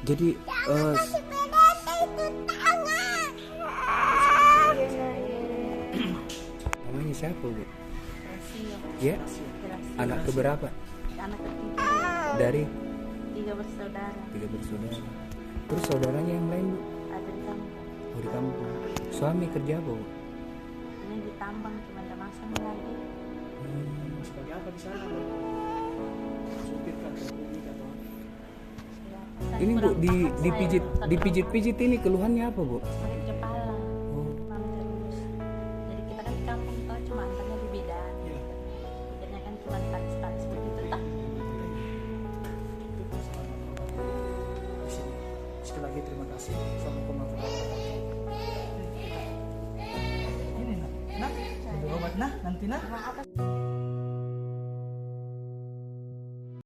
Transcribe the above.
Jadi namanya siapa Bu? Ya, anak keberapa? Anak ketiga Dari tiga bersaudara, 3 bersaudara. Terus saudaranya yang lain Bu? ada di kampung. Oh di kampung. Suami kerja apa Bu? Ini ditambang cuma ada masang lagi. Sebagai apa di sana? Supir kan, pemilik atau apa? Saya Ini Bu kurang paham, saya dipijit ini keluhannya apa Bu? sakit kepala, Oh, demam terus. Jadi kita kan di kampung tahu cuma antarnya di bidan. Iya. Bidannya kan cuma taris-taris begitu tak. Sekali lagi terima kasih. Assalamualaikum warahmatullahi wabarakatuh. Ini nah, berobat nah nanti nah. Maaf.